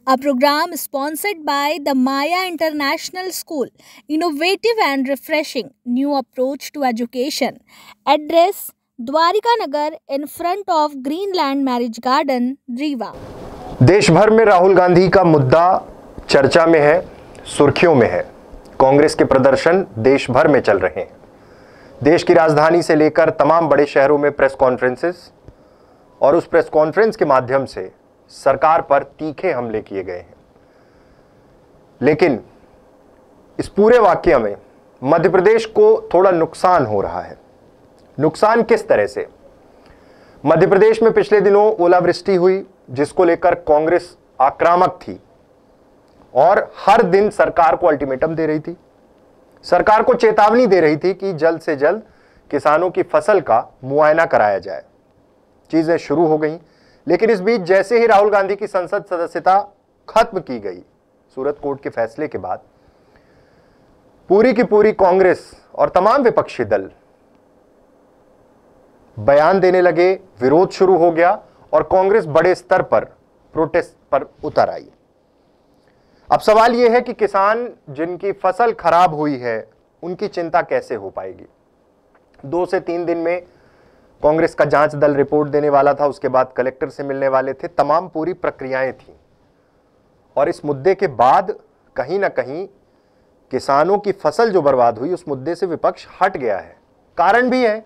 a program sponsored by the Maya International School. Innovative and refreshing new approach to education. Address Dwarika Nagar in front of Greenland Marriage Garden, Rewa. देश भर में राहुल गांधी का मुद्दा चर्चा में है, सुर्खियों में है। कांग्रेस के प्रदर्शन देश भर में चल रहे हैं। देश की राजधानी से लेकर तमाम बड़े शहरों में प्रेस कॉन्फ्रेंसेस और उस प्रेस कॉन्फ्रेंस के माध्यम से सरकार पर तीखे हमले किए गए हैं। लेकिन इस पूरे वाकये में मध्य प्रदेश को थोड़ा नुकसान हो रहा है। नुकसान किस तरह से? मध्य प्रदेश में पिछले दिनों ओलावृष्टि हुई, जिसको लेकर कांग्रेस आक्रामक थी और हर दिन सरकार को अल्टीमेटम दे रही थी, सरकार को चेतावनी दे रही थी कि जल्द से जल्द किसानों की फसल का मुआयना कराया जाए। चीजें शुरू हो गई, लेकिन इस बीच जैसे ही राहुल गांधी की संसद सदस्यता खत्म की गई सूरत कोर्ट के फैसले के बाद, पूरी की पूरी कांग्रेस और तमाम विपक्षी दल बयान देने लगे, विरोध शुरू हो गया और कांग्रेस बड़े स्तर पर प्रोटेस्ट पर उतर आई। अब सवाल यह है कि किसान जिनकी फसल खराब हुई है, उनकी चिंता कैसे हो पाएगी? 2 से 3 दिन में कांग्रेस का जांच दल रिपोर्ट देने वाला था, उसके बाद कलेक्टर से मिलने वाले थे, तमाम पूरी प्रक्रियाएं थी। और इस मुद्दे के बाद कहीं ना कहीं किसानों की फसल जो बर्बाद हुई, उस मुद्दे से विपक्ष हट गया है। कारण भी है,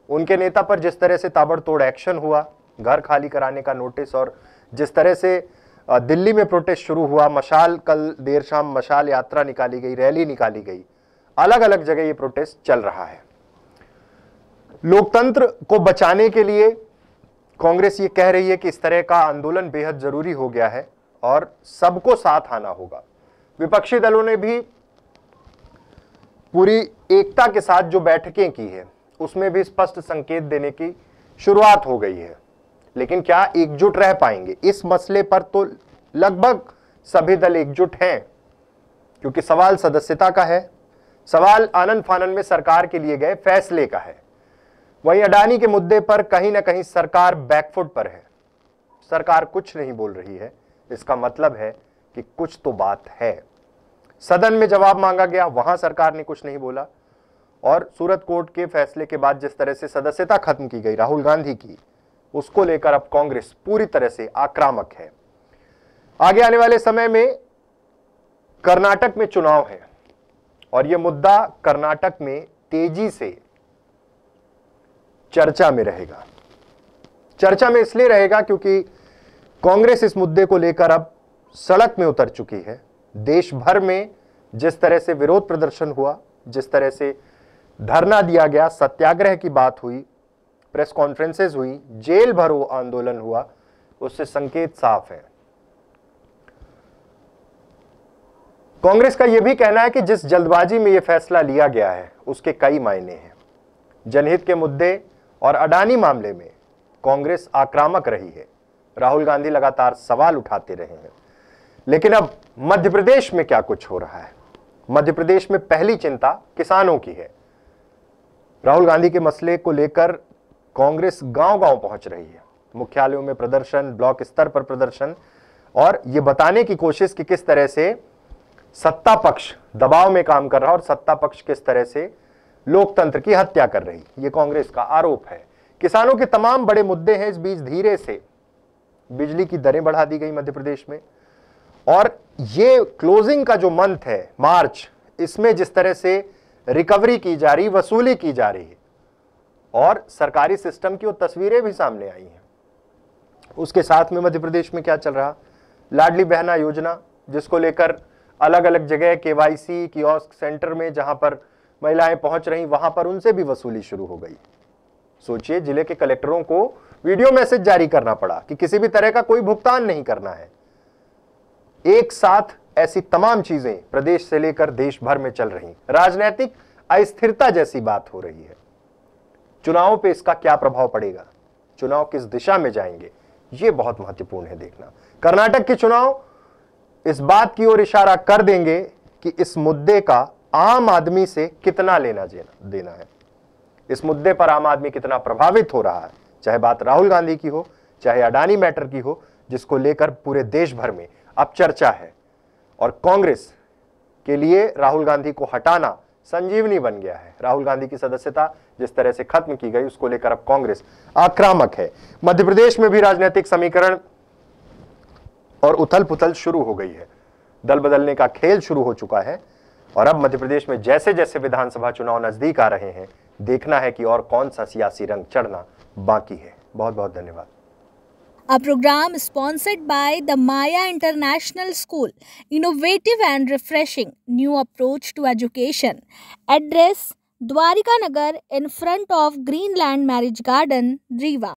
उनके नेता पर जिस तरह से ताबड़तोड़ एक्शन हुआ, घर खाली कराने का नोटिस, और जिस तरह से दिल्ली में प्रोटेस्ट शुरू हुआ, मशाल, कल देर शाम मशाल यात्रा निकाली गई, रैली निकाली गई, अलग अलग जगह ये प्रोटेस्ट चल रहा है। लोकतंत्र को बचाने के लिए कांग्रेस ये कह रही है कि इस तरह का आंदोलन बेहद जरूरी हो गया है और सबको साथ आना होगा। विपक्षी दलों ने भी पूरी एकता के साथ जो बैठकें की है, उसमें भी स्पष्ट संकेत देने की शुरुआत हो गई है। लेकिन क्या एकजुट रह पाएंगे? इस मसले पर तो लगभग सभी दल एकजुट हैं, क्योंकि सवाल सदस्यता का है, सवाल आनन फानन में सरकार के लिए गए फैसले का है। वहीं अडानी के मुद्दे पर कहीं ना कहीं सरकार बैकफुट पर है। सरकार कुछ नहीं बोल रही है, इसका मतलब है कि कुछ तो बात है। सदन में जवाब मांगा गया, वहां सरकार ने कुछ नहीं बोला। और सूरत कोर्ट के फैसले के बाद जिस तरह से सदस्यता खत्म की गई राहुल गांधी की, उसको लेकर अब कांग्रेस पूरी तरह से आक्रामक है। आगे आने वाले समय में कर्नाटक में चुनाव है और यह मुद्दा कर्नाटक में तेजी से चर्चा में रहेगा। चर्चा में इसलिए रहेगा क्योंकि कांग्रेस इस मुद्दे को लेकर अब सड़क में उतर चुकी है। देश भर में जिस तरह से विरोध प्रदर्शन हुआ, जिस तरह से धरना दिया गया, सत्याग्रह की बात हुई, प्रेस कॉन्फ्रेंसेस हुई, जेल भरो आंदोलन हुआ, उससे संकेत साफ है। कांग्रेस का यह भी कहना है कि जिस जल्दबाजी में यह फैसला लिया गया है, उसके कई मायने हैं। जनहित के मुद्दे और अडानी मामले में कांग्रेस आक्रामक रही है। राहुल गांधी लगातार सवाल उठाते रहे हैं। लेकिन अब मध्य प्रदेश में क्या कुछ हो रहा है? मध्य प्रदेश में पहली चिंता किसानों की है। राहुल गांधी के मसले को लेकर कांग्रेस गांव-गांव पहुंच रही है। मुख्यालयों में प्रदर्शन, ब्लॉक स्तर पर प्रदर्शन, और यह बताने की कोशिश कि किस तरह से सत्ता पक्ष दबाव में काम कर रहा है और सत्ता पक्ष किस तरह से लोकतंत्र की हत्या कर रही, यह कांग्रेस का आरोप है। किसानों के तमाम बड़े मुद्दे हैं। इस बीच धीरे से बिजली की दरें बढ़ा दी गई मध्य प्रदेश में, और ये क्लोजिंग का जो मंथ है मार्च, इसमें जिस तरह से रिकवरी की जा रही, वसूली की जा रही है, और सरकारी सिस्टम की वो तस्वीरें भी सामने आई हैं। उसके साथ में मध्य प्रदेश में क्या चल रहा? लाडली बहना योजना, जिसको लेकर अलग अलग जगह केवाईसी कियोस्क सेंटर में जहां पर महिलाएं पहुंच रही, वहां पर उनसे भी वसूली शुरू हो गई। सोचिए, जिले के कलेक्टरों को वीडियो मैसेज जारी करना पड़ा कि किसी भी तरह का कोई भुगतान नहीं करना है। एक साथ ऐसी तमाम चीजें प्रदेश से लेकर देश भर में चल रही। राजनीतिक अस्थिरता जैसी बात हो रही है। चुनावों पे इसका क्या प्रभाव पड़ेगा? चुनाव किस दिशा में जाएंगे, यह बहुत महत्वपूर्ण है देखना। कर्नाटक के चुनाव इस बात की ओर इशारा कर देंगे कि इस मुद्दे का आम आदमी से कितना लेना देना है, इस मुद्दे पर आम आदमी कितना प्रभावित हो रहा है। चाहे बात राहुल गांधी की हो, चाहे अडानी मैटर की हो, जिसको लेकर पूरे देश भर में अब चर्चा है और कांग्रेस के लिए राहुल गांधी को हटाना संजीवनी बन गया है। राहुल गांधी की सदस्यता जिस तरह से खत्म की गई उसको लेकर अब कांग्रेस आक्रामक है। मध्य प्रदेश में भी राजनीतिक समीकरण और उथल पुथल शुरू हो गई है। दल बदलने का खेल शुरू हो चुका है और अब मध्य प्रदेश में जैसे जैसे विधानसभा चुनाव नजदीक आ रहे हैं, देखना है कि और कौन सा सियासी रंग चढ़ना बाकी है। बहुत बहुत धन्यवाद। A program sponsored by the Maya International School, innovative and refreshing new approach to education. Address: Dwarika Nagar, in front of Greenland Marriage Garden, Rewa.